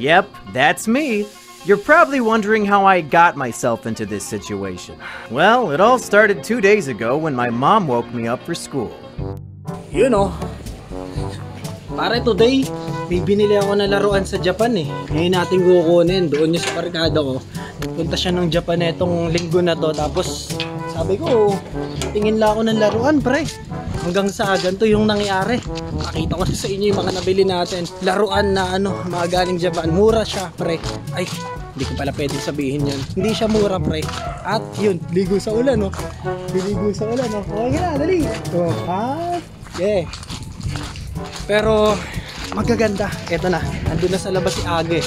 Yep, that's me. You're probably wondering how I got myself into this situation. Well, it all started 2 days ago when my mom woke me up for school. You know, pare today, may binili ako na laruan sa Japan eh. Ngayon natin kukunin, doon yung sa barkada ko. Punta siya ng Japan etong linggo na to. Tapos sabi ko, tingin lang ako ng laruan pre. Hanggang sa ganito yung nangyari. Nakita ko sa inyo yung mga nabili natin. Laruan na mga galing Japan. Mura siya pre. Ay, hindi ko pala pwedeng sabihin yun. Hindi siya mura pre. At yun, ligo sa ulan oh. Ligo sa ulan oh. Okay na, dali. Oh, okay. Pero magaganda. Eto na, andun na sa labas si Age.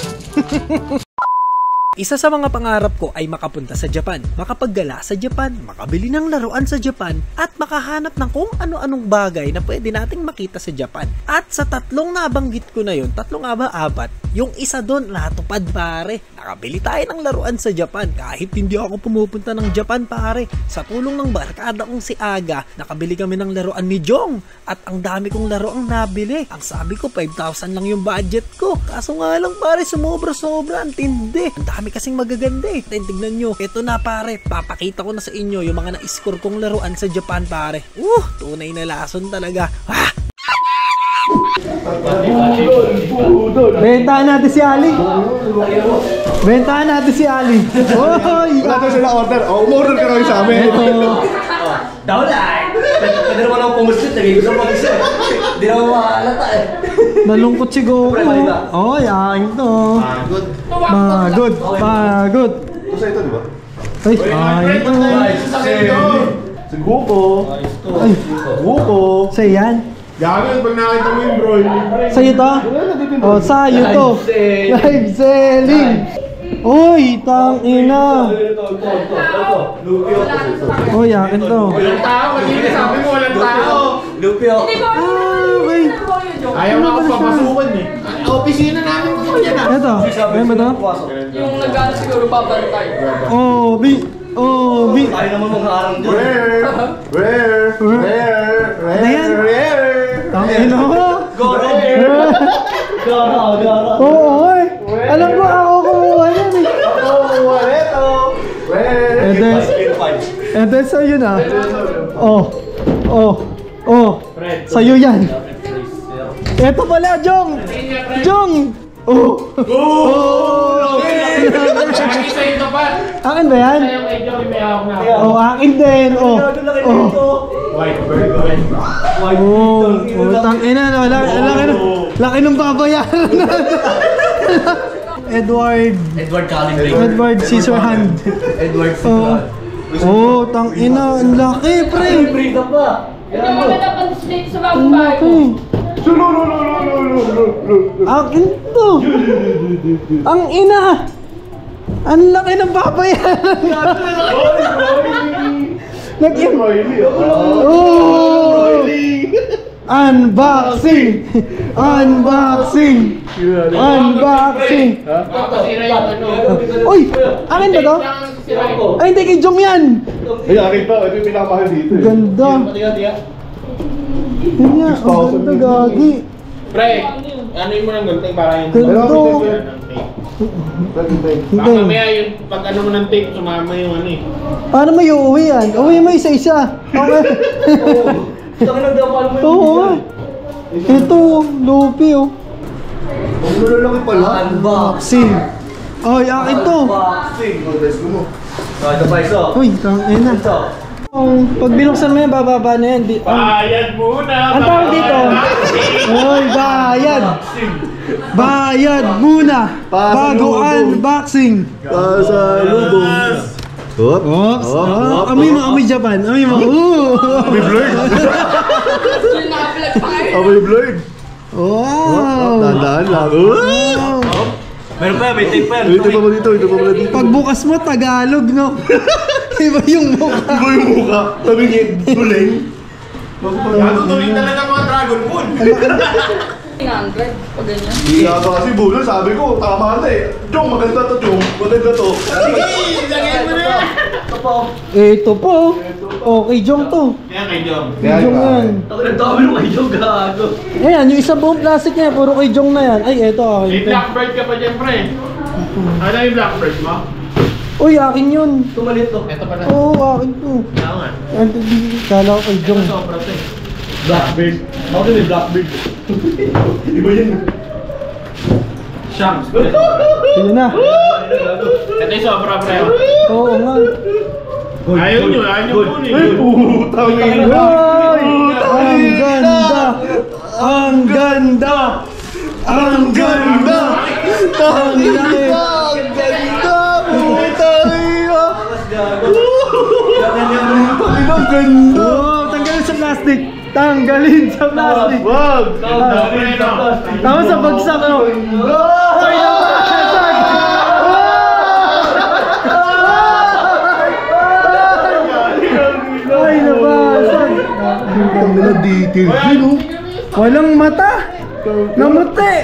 Isa sa mga pangarap ko ay makapunta sa Japan, makapaggala sa Japan, makabili ng laruan sa Japan, at makahanap ng kung ano-anong bagay na pwede nating makita sa Japan. At sa tatlong nabanggit ko na yun, tatlong apat, yung isa doon natupad pare. Nakabili tayo ng laruan sa Japan kahit hindi ako pumupunta ng Japan pare. Sa tulong ng barkada kong si Aga, nakabili kami ng laruan ni Jong. At ang dami kong laruang nabili. Ang sabi ko 5,000 lang yung budget ko. Kaso nga lang pare, sumobra-sobra, ang tindi. Ang dami kasing magaganda eh. Tignan nyo, ito na pare, papakita ko na sa inyo yung mga na-score kong laruan sa Japan pare. Tunay na lason talaga. Bentahan natin si Ali. Bentahan natin si Ali. Oy! Wala sila order. Umorder ka rin sa amin. Daw na eh. Pwede naman ako pumuslit. Nagigil ako mag-isa eh. Hindi naman makalata eh. Nalungkot si Goku. Oh, yaking to. Pagod. Pagod. Ito sa ito, di ba? Ay, yaking to. Si Goku. Ay, Goku. Sa'yo yan? Gagawin pag nakita mo yung bro. Sa'yo to? Oh, sa'yo to. Live selling. Uy, tangina. Oh, yakin to. Walang tao, magiging sabi mo walang tao. Lupio. Okay. Ayaw na ako papasukan eh. Opisina namin mo yan ah. Ito, ayun ba to? Yung nag-ano siguro babantay. Oh, B. Oh, B. Ayaw naman mga arang dyan. Rare. Tangina mo. Goro. Goro. Oo, oy. Alam ko ako kumuha yan eh. And then sa'yo na. Sa'yo yan. Eto pala, Jong. Akin ba yan? Akin din. Tangina, laki ng babayaran natin. Edward Cullen. Edward Scissorhand. Edward Scissorhand. Tangina, ang laki pre. Breed up pa. Hindi mo maganda pang-state sa bagong bago. Akin to. Ang ina. Ang laki ng babayaran. Unboxing! Uy! Akin ba to? Ay, hindi kay Jong yan! Ay, akin pa. Ito yung pinakamahal dito eh. Ganda! Yan nga, ang ganda gagi! Pre, ano yung mo ng gunting para yung... Ganda! Baka mamaya yung pag ano mo ng tape, sumama yung ano eh. Paano mo iuwi yan? Uwi mo isa-isa! Okay? Oo! Ito, Lupi oh! Ang lalaki pala. Unboxing. Ay, akin to! Unboxing. Let's go mo. Ito pa iso. Uy, tangina! Pag binuksan mo yan, bababa na yan. Bayad muna! Ang tawag dito? Uy, bayad! Bayad muna! Bago unboxing! Pasalubong. Oops! Amoy Japan! Amoy mo! Amoy blurred! Yung naka-vlog pa kayo. Amoy blurred! Wow! Tandaan lang. Meron pa, may tape pa yan. Ito pa mo dito, dito. Pagbukas mo, Tagalog, no? Iba yung mukha. Iba yung mukha. Sabi niya, tuling. Tutuloy talaga mga Dragon Ball! 900 pag ganyan. Hindi nga kasi bulo, sabi ko, tama na eh. Jong, maganda to, Jong. Maganda to. Sige, lagay mo na. Ito po. Okay, Jong to. Kaya kay Jom. Jong yan. Ako nagdami nung kayo, gago. Ayan, yung isang buong plastic niya, puro kay Jong na yan. Ay, eto akin. May to. blackbird ka pa dyan, pre. Ano yung blackbird mo? Uy, akin yun. Tumalit to. Ito pala. Oo, akin to. Kaya nga. Kala ko kay Jong. Sobra to eh. Blackbird. Ako din may blackbird. Iba yun. Shanks. Yun na. Ito yung sobra, pre. Oo nga. Ayaw nyo kunin. Putang ina. Uy! Ang ganda! Ang ganda! Ang ganda! Ang laki! Ang ganda! Putang ina. Ang ganda. Oh, tanggalin sa plastic! Tanggalin sa plastic! Wag! Tapos sa bagsak ano? Ay, nabasag! Ay, nabasag! Ang ganda detail. Walang mata! Namuti!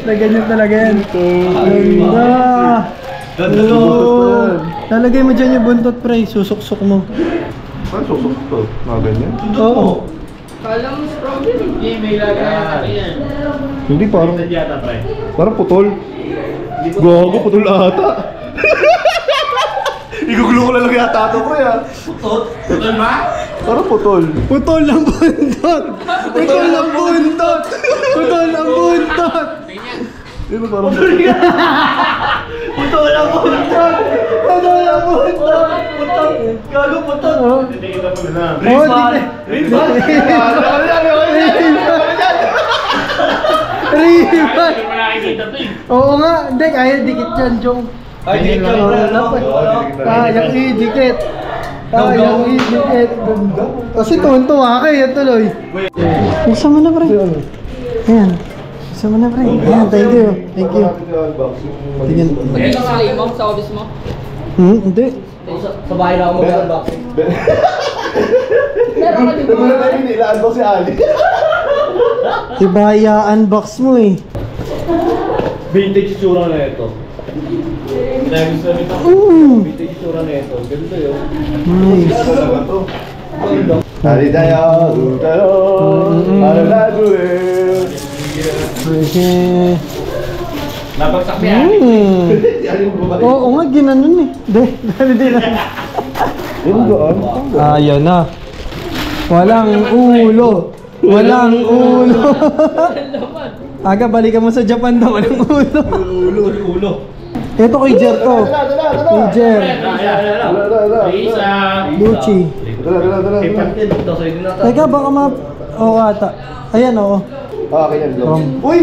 Na ganyan talaga yan. Ganda! Oo. Lalagay mo dyan yung buntot, pre. Susuksok mo. Ano susok to? Mga ganyan? Oo. Kala mo strawberry. Hindi, may lagay na yan. Hindi, parang Yata, pre. putol. Gago, putol ata. Igugulo ko lang yata ito, pre ah. Putol ba? Parang putol. Putol ng buntot! Putol ng buntot! Putol ng buntot! Yun parang putol. Putol ng buntot! Putol ng buntot! Putol! Gago putol! Oh, Titigil ka pa na. Riban! Hindi mo nakikita to eh. Oo nga, hindi, kaya dikit yan, Jong. Ay, di ka Kayang i-dikit. Kayang i-dikit. Kasi tuwan-tuwa kayo, tuloy. Buksan mo na, pre. Ayan. Buksan mo na, pre. Ayan, thank you. Thank you. Tingnan. Pag sa mo, sa office mo. Hindi. Sa bahay na ako mag-unboxing. Meron ka dito. Wala na yun, ilaan ko si Ali. Iba i-unbox mo eh. Vintage tsura na ito. Nagustuhan nito. Vintage tsura na ito. Ganito yun. Nice. Ali tayo, tayo, para lago eh. Okay. Nabagsak niya. Oo nga, ginanon eh. Hindi na. Ayan na. Walang ulo. Walang ulo. Aga, balikan mo sa Japan daw. Walang ulo. Ito kay Jer to. Kay Jer. Isa. Gucci. Teka, baka Oo ata. Ayan, oo. Okay yan, Uy!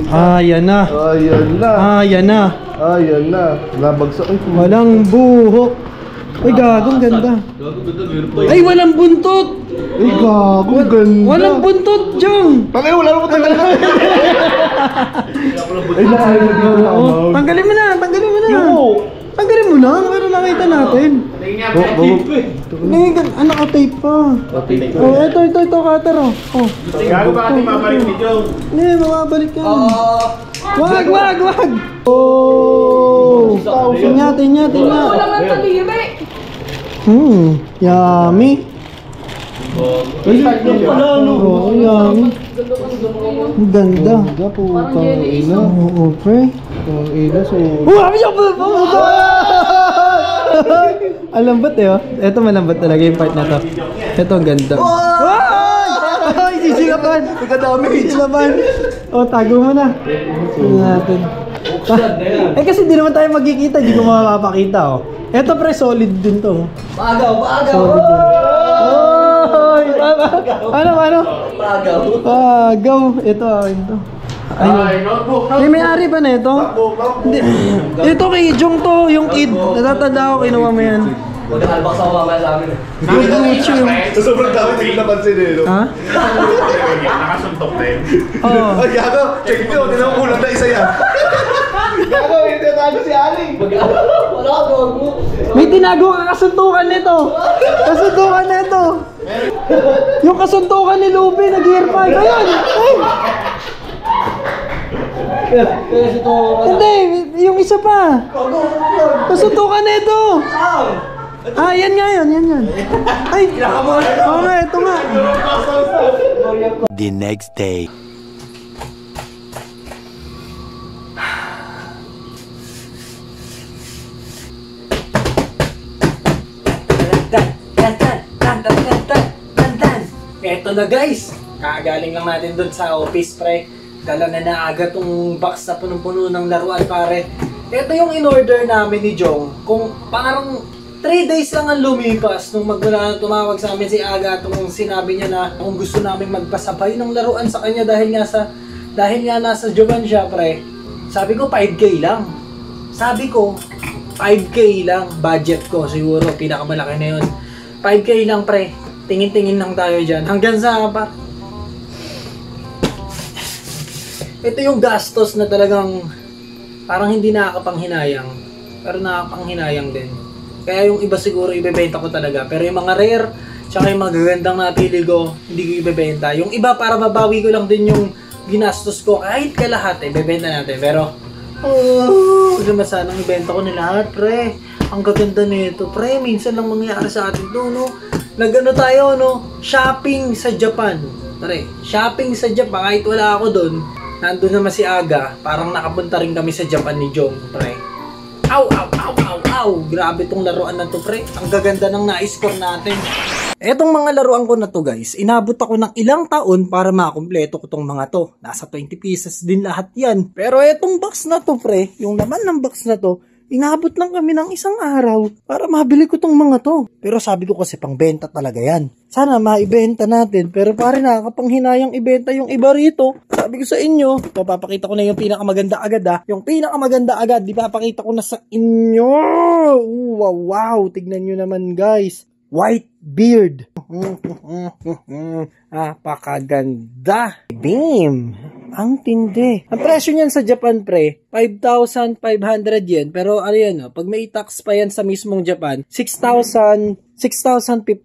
Ayan na. Ayan na. Ayan na. Ayan na. Nabagsak. Ay, Walang buhok. Ay, gagong ganda. Ay, walang buntot. Ay, gago, ganda. Walang buntot, Jong. Tangay, wala naman tanggalin na. Ay, nakain mo dito na. Oo, tanggalin mo na, tanggalin mo na. Tanggalin mo na, para nakita natin. Ano ka tape pa? Oh, ito, cutter oh. Oh. Gago ba ating mabalik ni Joe? Hindi, mababalik yan. Wag! Oh! Tinya. Wala nga taliri. Yummy. Oo, yummy. Ang ganda. Oo, pre. Ang lambat eh, oh. Ito malambat talaga yung part na to. Ito ang ganda. Ay! Sisilaban! Sisilaban! O, tago mo na. Tignan natin. Eh kasi di naman tayo magkikita, di ko mapapakita, oh. Ito pre, solid din to. Paagaw! Solid din. Oy! Ano? Pagaw. Ito, akin to. Ay, notebook. May may-ari ba na ito? Hindi. Ito kay Jong to, yung kid. Natatanda ko, kinuha mo yan. Huwag ka nalabak sa mamaya sa amin eh. Gucci yung... Sobrang dami hindi ko napansin eh, no? Ha? Nakasuntok na yun. Oo. Ay, gago. Check nyo, hindi naman kulang na isa yan. Gago, hindi tayo si Ali. Wala ka mo. May tinago ang kasuntukan nito. Kasuntukan nito. Yung kasuntukan ni Luby, nag-gear 5. Ayun! Ay! Hindi, yung isa pa. Kasuntukan nito. Ah, yan nga yun, yan yan. Ay! Oo nga, ito nga. The next day. Eto na guys, kakagaling lang natin doon sa office pre. Dala na naaga tong box na punong-puno ng laruan pare. Ito yung in-order namin ni Jong. Kung parang 3 days lang ang lumipas nung magmula tumawag sa amin si Aga at nung sinabi niya na kung gusto namin magpasabay ng laruan sa kanya dahil nga nasa Japan siya pre. Sabi ko 5K lang. Sabi ko 5K lang budget ko siguro pinakamalaki na yun. 5K lang pre. Tingin-tingin lang tayo dyan. Hanggang sa pa. Ito yung gastos na talagang parang hindi nakakapanghinayang. Pero nakakapanghinayang din. Kaya yung iba siguro ibebenta ko talaga. Pero yung mga rare, tsaka yung mga gagandang napili ko, hindi ko ibebenta. Yung iba para mabawi ko lang din yung ginastos ko. Kahit kalahati, ibebenta natin. Pero, huwag naman sanang ibenta ko na lahat, pre. Ang gaganda nito, pre. Minsan lang mangyayari sa atin to, no? Nagano tayo, no? Shopping sa Japan. Pre, shopping sa Japan. Kahit wala ako doon, nandun naman si Aga. Parang nakapunta rin kami sa Japan ni Jong, pre. Ow, ow, ow, ow, ow. Grabe tong laruan na to, pre. Ang gaganda ng na-score natin. Etong mga laruan ko na to, guys, inabot ako ng ilang taon para makumpleto ko tong mga to. Nasa 20 pieces din lahat yan. Pero etong box na to, pre, yung laman ng box na to, inabot lang kami ng isang araw para mabili ko tong mga to. Pero sabi ko kasi pangbenta talaga yan. Sana maibenta natin. Pero pare nakakapanghinayang ibenta yung iba rito. Sabi ko sa inyo, papakita ko na yung pinakamaganda agad ha. Yung pinakamaganda agad, ipapakita ko na sa inyo. Wow, wow. Tignan nyo naman guys. White beard. Napakaganda. Beam. Ang tindi. Ang presyo niyan sa Japan, pre, 5,500 yen. Pero ano yan, no? Pag may tax pa yan sa mismong Japan, 6,050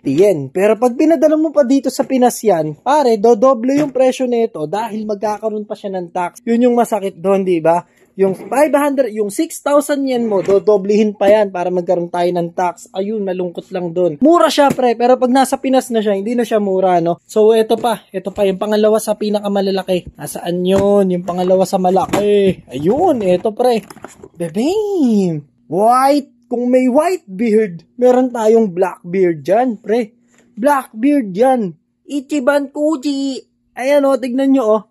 yen. Pero pag pinadala mo pa dito sa Pinas yan, pare, dodoble yung presyo nito dahil magkakaroon pa siya ng tax. Yun yung masakit doon, di ba? Yung 500, yung 6,000 yen mo, dodoblihin pa yan para magkaroon tayo ng tax. Ayun, malungkot lang doon. Mura siya, pre, pero pag nasa Pinas na siya, hindi na siya mura, no? So, ito pa, yung pangalawa sa pinakamalalaki. Nasaan yun? Yung pangalawa sa malaki. Ayun, ito, pre. Bebing! White! Kung may white beard, meron tayong black beard dyan, pre. Black beard yan. Ichiban Kuji. Ayan, o, tignan nyo, o.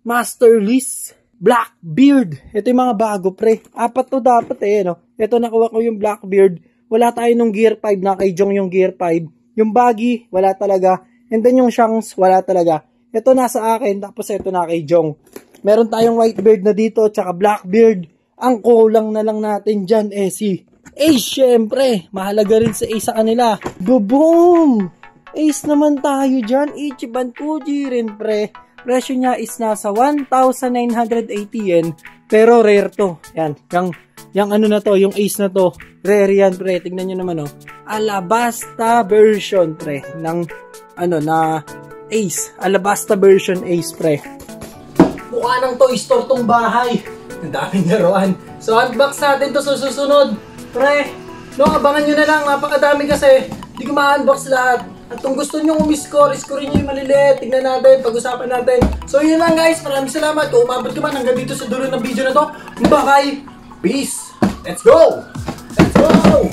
Master List. Blackbeard. Ito yung mga bago, pre. 4 to dapat no? Ito nakuha ko yung Blackbeard. Wala tayo nung Gear 5 na kay Jong yung Gear 5. Yung Baggy, wala talaga. And then yung Shanks, wala talaga. Ito nasa akin, tapos ito na kay Jong. Meron tayong Whitebeard na dito, tsaka Blackbeard. Ang kulang na lang natin dyan, si Ace, syempre. Mahalaga rin sa Ace sa kanila. Boom! Ace naman tayo dyan. Ichiban Kuji rin, pre. Presyo niya is nasa 1,980 yen. Pero rare to. Yan. Yung ano na to, yung Ace na to. Rare yan, pre. Tignan nyo naman, Alabasta version, pre. Ng, na Ace. Alabasta version Ace, pre. Mukha ng Toy Store tong bahay. Ang daming laruan. So, unbox natin to sa susunod. Pre, abangan nyo na lang. Napakadami kasi. Hindi ko ma-unbox lahat. At kung gusto nyo umiscore, scorein nyo yung maliliit. Tignan natin, pag-usapan natin. So yun lang guys, maraming salamat. Kung umabot ka man hanggang dito sa dulo ng video na to, bye! Peace! Let's go! Let's go!